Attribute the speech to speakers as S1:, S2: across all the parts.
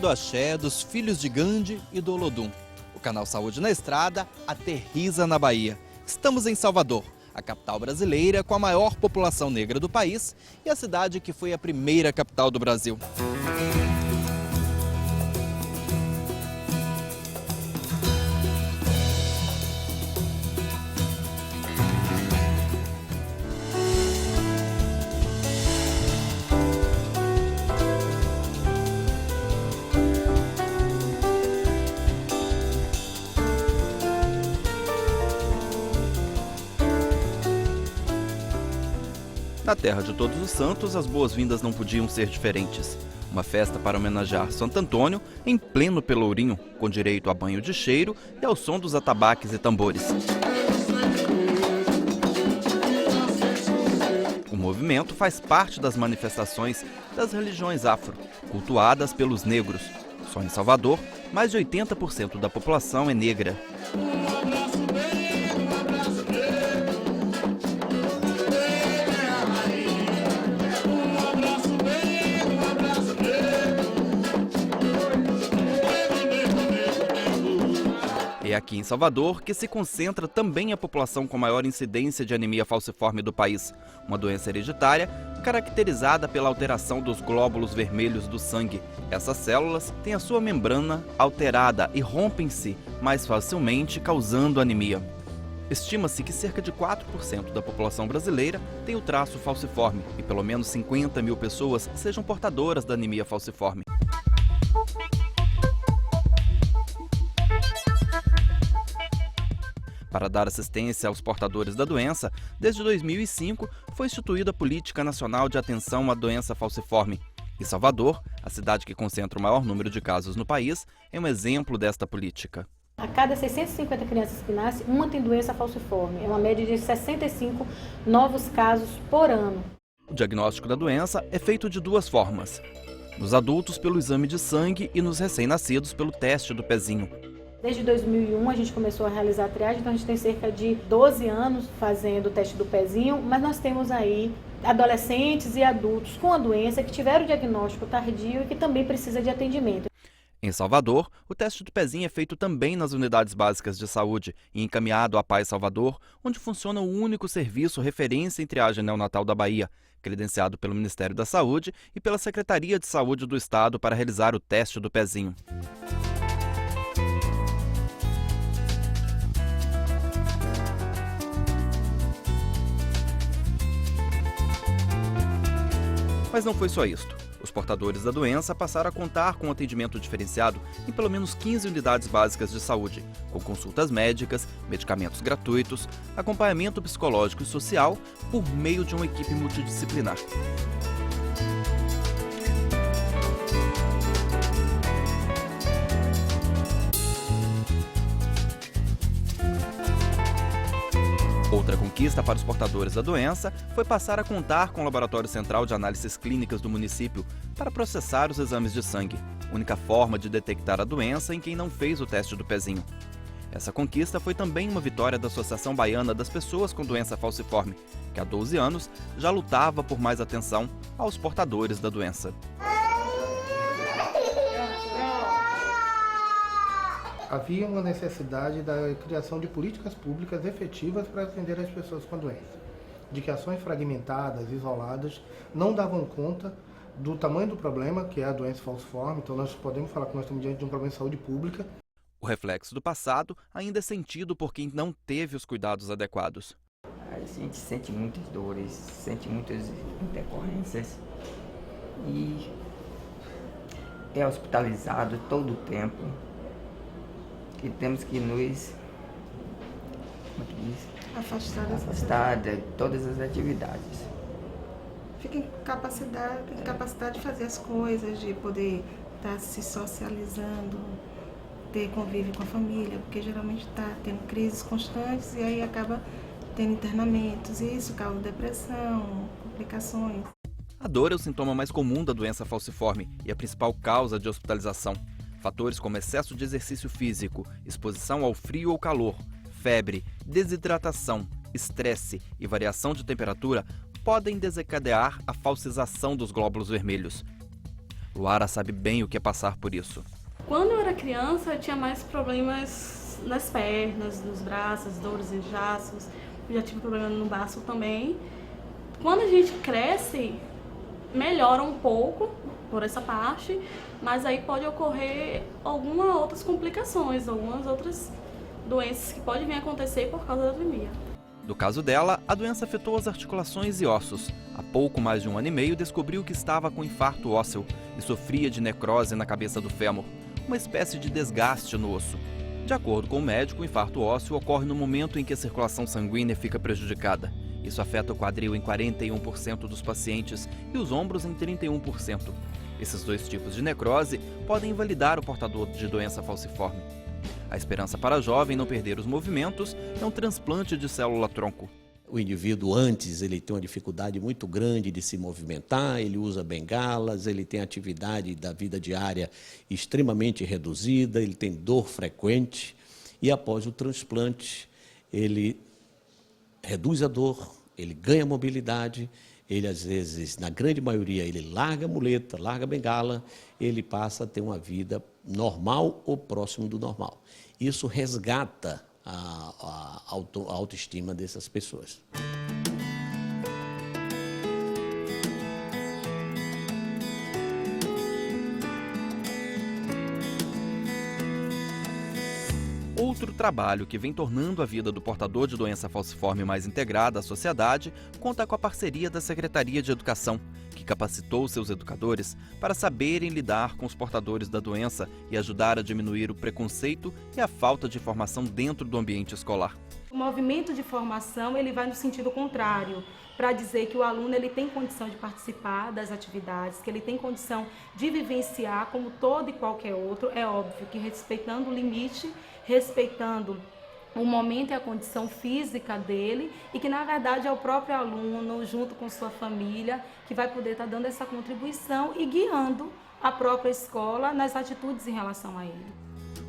S1: do axé, dos filhos de Gandhi e do Olodum. O canal Saúde na Estrada aterriza na Bahia. Estamos em Salvador, a capital brasileira com a maior população negra do país e a cidade que foi a primeira capital do Brasil. Na terra de Todos os Santos, as boas-vindas não podiam ser diferentes. Uma festa para homenagear Santo Antônio em pleno Pelourinho, com direito a banho de cheiro e ao som dos atabaques e tambores. O movimento faz parte das manifestações das religiões afro, cultuadas pelos negros. Só em Salvador, mais de 80% da população é negra. É aqui em Salvador que se concentra também a população com maior incidência de anemia falciforme do país, uma doença hereditária caracterizada pela alteração dos glóbulos vermelhos do sangue. Essas células têm a sua membrana alterada e rompem-se mais facilmente, causando anemia. Estima-se que cerca de 4% da população brasileira tem o traço falciforme e pelo menos 50 mil pessoas sejam portadoras da anemia falciforme. Para dar assistência aos portadores da doença, desde 2005 foi instituída a Política Nacional de Atenção à Doença Falciforme. E Salvador, a cidade que concentra o maior número de casos no país, é um exemplo desta política.
S2: A cada 650 crianças que nascem, uma tem doença falciforme. É uma média de 65 novos casos por ano.
S1: O diagnóstico da doença é feito de duas formas. Nos adultos, pelo exame de sangue e nos recém-nascidos, pelo teste do pezinho.
S2: Desde 2001 a gente começou a realizar a triagem, então a gente tem cerca de 12 anos fazendo o teste do pezinho, mas nós temos aí adolescentes e adultos com a doença que tiveram o diagnóstico tardio e que também precisa de atendimento.
S1: Em Salvador, o teste do pezinho é feito também nas unidades básicas de saúde e encaminhado à Paz Salvador, onde funciona o único serviço referência em triagem neonatal da Bahia, credenciado pelo Ministério da Saúde e pela Secretaria de Saúde do Estado para realizar o teste do pezinho. Mas não foi só isto. Os portadores da doença passaram a contar com atendimento diferenciado em pelo menos 15 unidades básicas de saúde, com consultas médicas, medicamentos gratuitos, acompanhamento psicológico e social por meio de uma equipe multidisciplinar. Outra conquista para os portadores da doença foi passar a contar com o Laboratório Central de Análises Clínicas do município para processar os exames de sangue, única forma de detectar a doença em quem não fez o teste do pezinho. Essa conquista foi também uma vitória da Associação Baiana das Pessoas com Doença Falciforme, que há 12 anos já lutava por mais atenção aos portadores da doença.
S3: Havia uma necessidade da criação de políticas públicas efetivas para atender as pessoas com a doença, de que ações fragmentadas, isoladas, não davam conta do tamanho do problema, que é a doença falciforme. Então nós podemos falar que nós estamos diante de um problema de saúde pública.
S1: O reflexo do passado ainda é sentido por quem não teve os cuidados adequados.
S4: A gente sente muitas dores, sente muitas intercorrências e é hospitalizado todo o tempo. E temos que nos afastar de todas as atividades.
S5: Fica incapacidade de fazer as coisas, de poder estar se socializando, ter convívio com a família, porque geralmente está tendo crises constantes e aí acaba tendo internamentos, e isso causa depressão, complicações.
S1: A dor é o sintoma mais comum da doença falciforme e a principal causa de hospitalização. Fatores como excesso de exercício físico, exposição ao frio ou calor, febre, desidratação, estresse e variação de temperatura podem desencadear a falcização dos glóbulos vermelhos. Luara sabe bem o que é passar por isso.
S6: Quando eu era criança, eu tinha mais problemas nas pernas, nos braços, dores e inchaços. Já tive problema no baço também. Quando a gente cresce, melhora um pouco por essa parte, mas aí pode ocorrer algumas outras complicações, algumas outras doenças que podem vir a acontecer por causa da anemia.
S1: No caso dela, a doença afetou as articulações e ossos. Há pouco mais de 1 ano e meio, descobriu que estava com infarto ósseo e sofria de necrose na cabeça do fêmur, uma espécie de desgaste no osso. De acordo com o médico, o infarto ósseo ocorre no momento em que a circulação sanguínea fica prejudicada. Isso afeta o quadril em 41% dos pacientes e os ombros em 31%. Esses 2 tipos de necrose podem invalidar o portador de doença falciforme. A esperança para a jovem não perder os movimentos é um transplante de célula-tronco.
S7: O indivíduo antes ele tem uma dificuldade muito grande de se movimentar, ele usa bengalas, ele tem atividade da vida diária extremamente reduzida, ele tem dor frequente e após o transplante ele reduz a dor, ele ganha mobilidade, ele às vezes, na grande maioria, ele larga a muleta, larga a bengala, ele passa a ter uma vida normal ou próximo do normal. Isso resgata a autoestima dessas pessoas.
S1: Outro trabalho que vem tornando a vida do portador de doença falciforme mais integrada à sociedade conta com a parceria da Secretaria de Educação, que capacitou seus educadores para saberem lidar com os portadores da doença e ajudar a diminuir o preconceito e a falta de informação dentro do ambiente escolar.
S8: O movimento de formação ele vai no sentido contrário, para dizer que o aluno ele tem condição de participar das atividades, que ele tem condição de vivenciar como todo e qualquer outro, é óbvio que respeitando o limite, respeitando o momento e a condição física dele e que na verdade é o próprio aluno, junto com sua família, que vai poder estar dando essa contribuição e guiando a própria escola nas atitudes em relação a ele.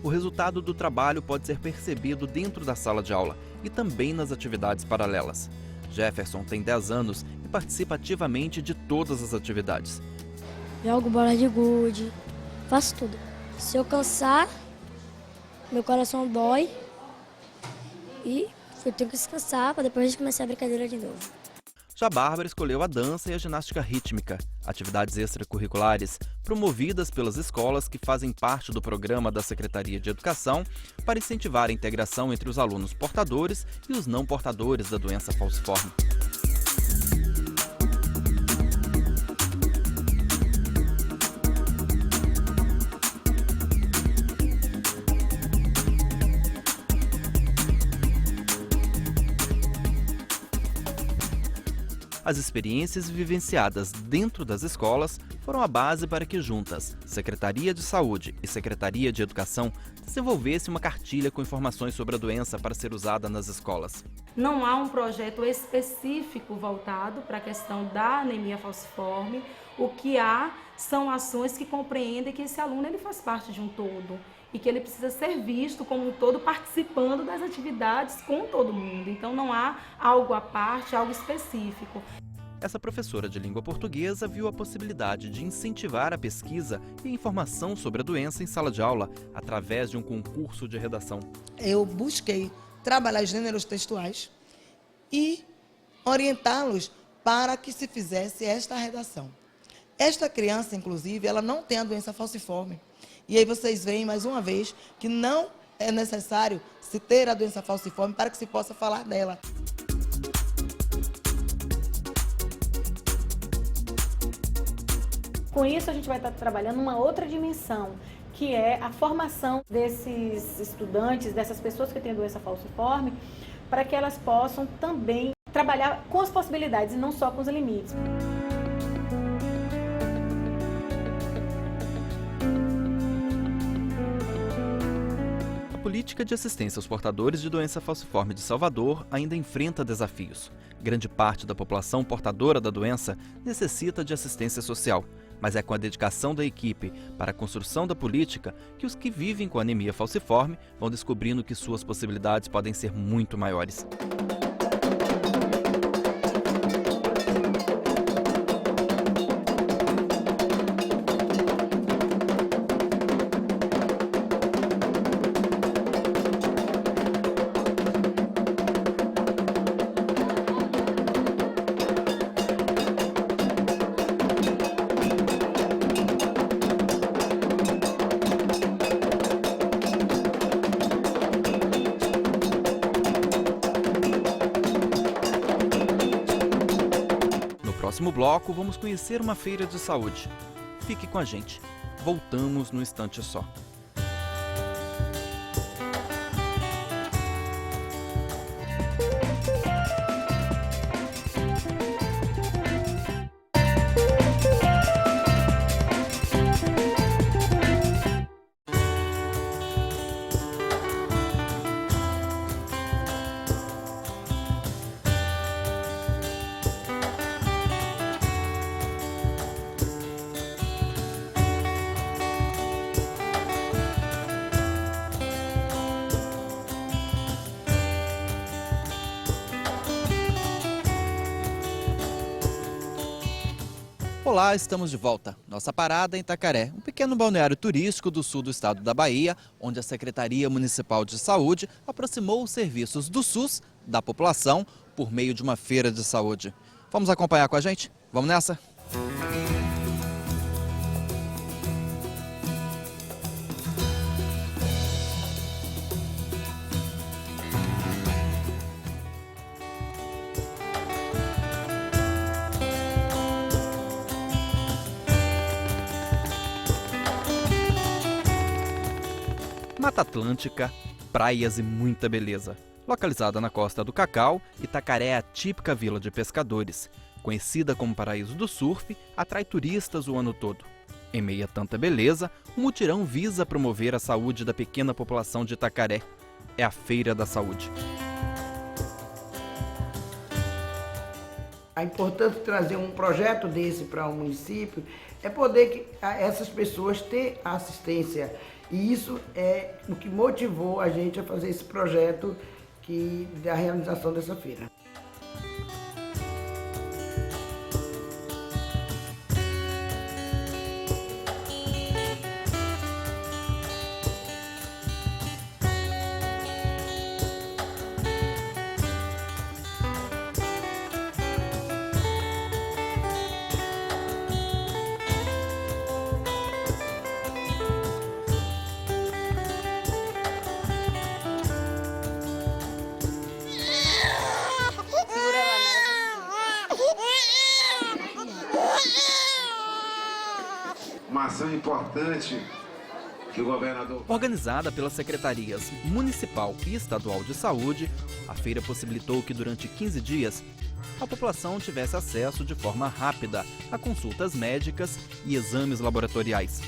S1: O resultado do trabalho pode ser percebido dentro da sala de aula e também nas atividades paralelas. Jefferson tem 10 anos e participa ativamente de todas as atividades.
S9: Jogo bola de gude, faço tudo. Se eu cansar, meu coração dói e eu tenho que descansar para depois a gente começar a brincadeira de novo.
S1: Já Bárbara escolheu a dança e a ginástica rítmica, atividades extracurriculares promovidas pelas escolas que fazem parte do programa da Secretaria de Educação para incentivar a integração entre os alunos portadores e os não portadores da doença falciforme. As experiências vivenciadas dentro das escolas foram a base para que juntas, Secretaria de Saúde e Secretaria de Educação, desenvolvessem uma cartilha com informações sobre a doença para ser usada nas escolas.
S8: Não há um projeto específico voltado para a questão da anemia falciforme. O que há são ações que compreendem que esse aluno ele faz parte de um todo e que ele precisa ser visto como um todo, participando das atividades com todo mundo. Então não há algo à parte, algo específico.
S1: Essa professora de língua portuguesa viu a possibilidade de incentivar a pesquisa e a informação sobre a doença em sala de aula através de um concurso de redação.
S10: Eu busquei trabalhar gêneros textuais e orientá-los para que se fizesse esta redação. Esta criança, inclusive, ela não tem a doença falciforme. E aí vocês veem, mais uma vez, que não é necessário se ter a doença falciforme para que se possa falar dela.
S2: Com isso, a gente vai estar trabalhando uma outra dimensão, que é a formação desses estudantes, dessas pessoas que têm doença falciforme, para que elas possam também trabalhar com as possibilidades e não só com os limites.
S1: A política de assistência aos portadores de doença falciforme de Salvador ainda enfrenta desafios. Grande parte da população portadora da doença necessita de assistência social, mas é com a dedicação da equipe para a construção da política que os que vivem com anemia falciforme vão descobrindo que suas possibilidades podem ser muito maiores. próximo bloco, vamos conhecer uma feira de saúde. Fique com a gente. Voltamos no instante só. Olá, estamos de volta. Nossa parada é em Itacaré, um pequeno balneário turístico do sul do estado da Bahia, onde a Secretaria Municipal de Saúde aproximou os serviços do SUS da população por meio de uma feira de saúde. Vamos acompanhar com a gente? Vamos nessa? Mata Atlântica, praias e muita beleza. Localizada na costa do Cacau, Itacaré é a típica vila de pescadores. Conhecida como paraíso do surf, atrai turistas o ano todo. Em meio a tanta beleza, o mutirão visa promover a saúde da pequena população de Itacaré. É a Feira da Saúde.
S11: A importância de trazer um projeto desse para o município é poder que essas pessoas ter assistência. E isso é o que motivou a gente a fazer esse projeto da realização dessa feira.
S12: Uma ação importante que o governador...
S1: Organizada pelas secretarias Municipal e Estadual de Saúde, a feira possibilitou que durante 15 dias a população tivesse acesso de forma rápida a consultas médicas e exames laboratoriais.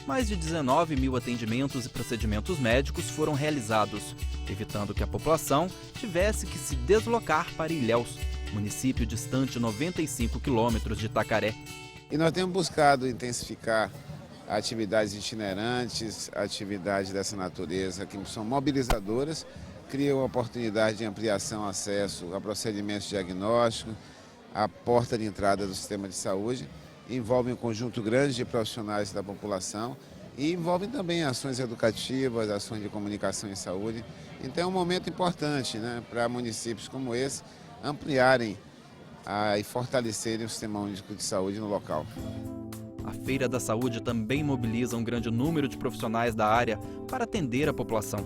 S1: Mais de 19 mil atendimentos e procedimentos médicos foram realizados, evitando que a população tivesse que se deslocar para Ilhéus, município distante 95 quilômetros de Itacaré.
S12: E nós temos buscado intensificar atividades itinerantes, atividades dessa natureza que são mobilizadoras, criam oportunidade de ampliação, acesso a procedimentos diagnósticos, a porta de entrada do sistema de saúde, envolvem um conjunto grande de profissionais da população e envolvem também ações educativas, ações de comunicação em saúde. Então é um momento importante, né, para municípios como esse ampliarem e fortalecerem o Sistema Único de Saúde no local.
S1: A Feira da Saúde também mobiliza um grande número de profissionais da área para atender a população.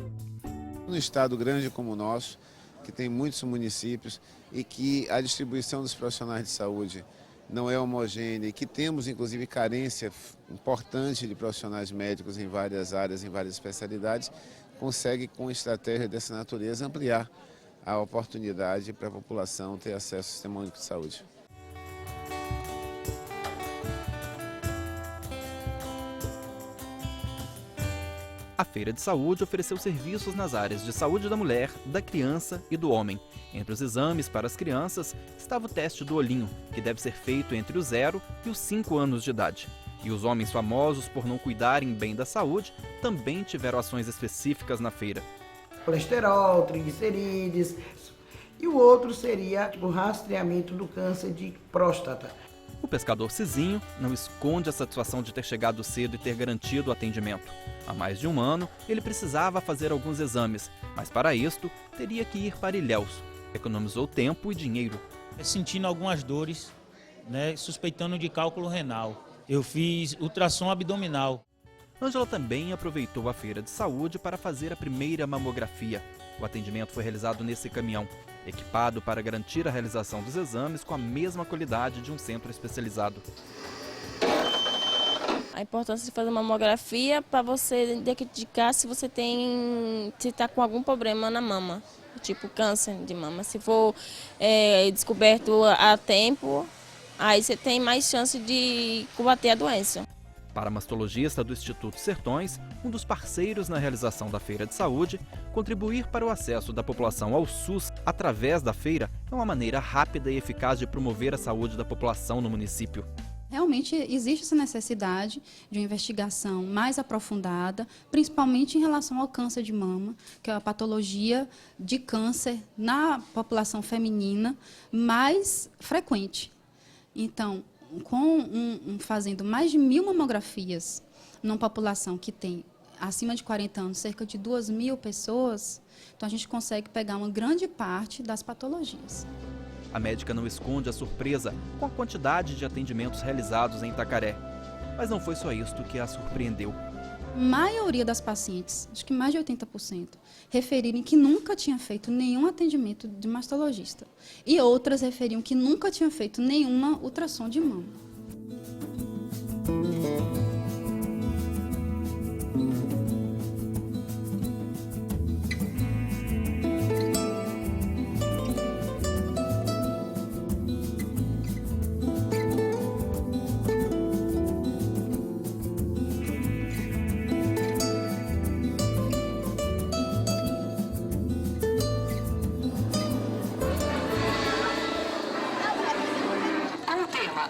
S12: No estado grande como o nosso, que tem muitos municípios e que a distribuição dos profissionais de saúde não é homogênea e que temos inclusive carência importante de profissionais médicos em várias áreas, em várias especialidades, consegue com estratégia dessa natureza ampliar a oportunidade para a população ter acesso ao Sistema Único de Saúde.
S1: A Feira de Saúde ofereceu serviços nas áreas de saúde da mulher, da criança e do homem. Entre os exames para as crianças estava o teste do olhinho, que deve ser feito entre os 0 e os 5 anos de idade. E os homens famosos por não cuidarem bem da saúde também tiveram ações específicas na feira.
S11: Colesterol, triglicerídeos, e o outro seria o rastreamento do câncer de próstata.
S1: O pescador Cizinho não esconde a satisfação de ter chegado cedo e ter garantido o atendimento. Há mais de um ano, ele precisava fazer alguns exames, mas para isto, teria que ir para Ilhéus. Economizou tempo e dinheiro.
S13: Sentindo algumas dores, suspeitando de cálculo renal. Eu fiz ultrassom abdominal.
S1: Ângela também aproveitou a feira de saúde para fazer a primeira mamografia. O atendimento foi realizado nesse caminhão, equipado para garantir a realização dos exames com a mesma qualidade de um centro especializado.
S14: A importância de fazer uma mamografia para você diagnosticar se você está com algum problema na mama, tipo câncer de mama. Se for descoberto a tempo, aí você tem mais chance de combater a doença.
S1: Para a mastologista do Instituto Sertões, um dos parceiros na realização da Feira de Saúde, contribuir para o acesso da população ao SUS através da feira é uma maneira rápida e eficaz de promover a saúde da população no município.
S15: Realmente existe essa necessidade de uma investigação mais aprofundada, principalmente em relação ao câncer de mama, que é a patologia de câncer na população feminina mais frequente. Então, fazendo mais de 1.000 mamografias numa população que tem acima de 40 anos, cerca de 2.000 pessoas, então a gente consegue pegar uma grande parte das patologias.
S1: A médica não esconde a surpresa com a quantidade de atendimentos realizados em Itacaré. Mas não foi só isto que a surpreendeu.
S15: A maioria das pacientes, acho que mais de 80%, referiram que nunca tinha feito nenhum atendimento de mastologista. E outras referiam que nunca tinha feito nenhuma ultrassom de mama.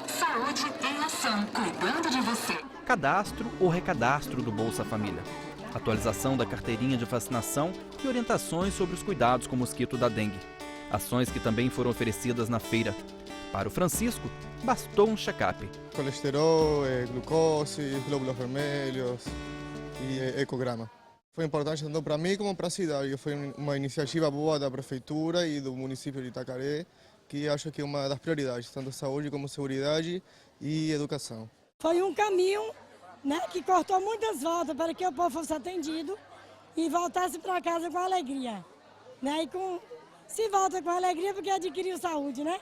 S16: Saúde em ação, cuidando de você.
S1: Cadastro ou recadastro do Bolsa Família. Atualização da carteirinha de vacinação e orientações sobre os cuidados com o mosquito da dengue. Ações que também foram oferecidas na feira. Para o Francisco, bastou um check-up.
S17: Colesterol, glucose, glóbulos vermelhos e ecograma. Foi importante tanto para mim como para a cidade. Foi uma iniciativa boa da prefeitura e do município de Itacaré, que acho que é uma das prioridades, tanto saúde como seguridade e educação.
S18: Foi um caminho, né, que cortou muitas voltas para que o povo fosse atendido e voltasse para casa com alegria. Né? Se volta com alegria porque adquiriu saúde, né?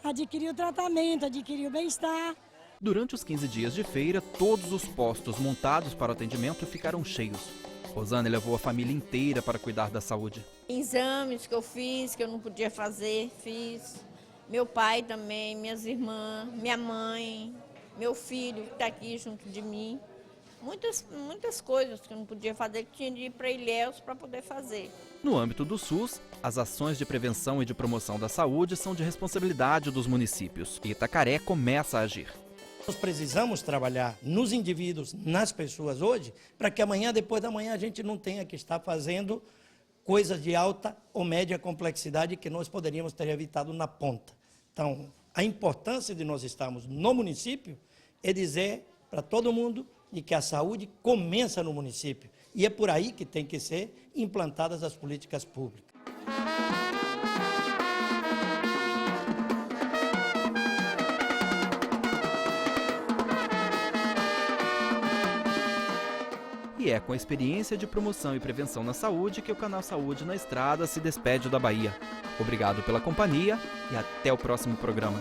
S18: Adquiriu tratamento, adquiriu bem-estar.
S1: Durante os 15 dias de feira, todos os postos montados para o atendimento ficaram cheios. Rosane levou a família inteira para cuidar da saúde.
S14: Exames que eu fiz, que eu não podia fazer, fiz. Meu pai também, minhas irmãs, minha mãe, meu filho que está aqui junto de mim. Muitas coisas que eu não podia fazer, que tinha de ir para Ilhéus para poder fazer.
S1: No âmbito do SUS, as ações de prevenção e de promoção da saúde são de responsabilidade dos municípios. E Itacaré começa a agir.
S19: Nós precisamos trabalhar nos indivíduos, nas pessoas hoje, para que amanhã, depois da manhã, a gente não tenha que estar fazendo coisas de alta ou média complexidade que nós poderíamos ter evitado na ponta. Então, a importância de nós estarmos no município é dizer para todo mundo de que a saúde começa no município. E é por aí que tem que ser implantadas as políticas públicas.
S1: E é com a experiência de promoção e prevenção na saúde que o Canal Saúde na Estrada se despede da Bahia. Obrigado pela companhia e até o próximo programa.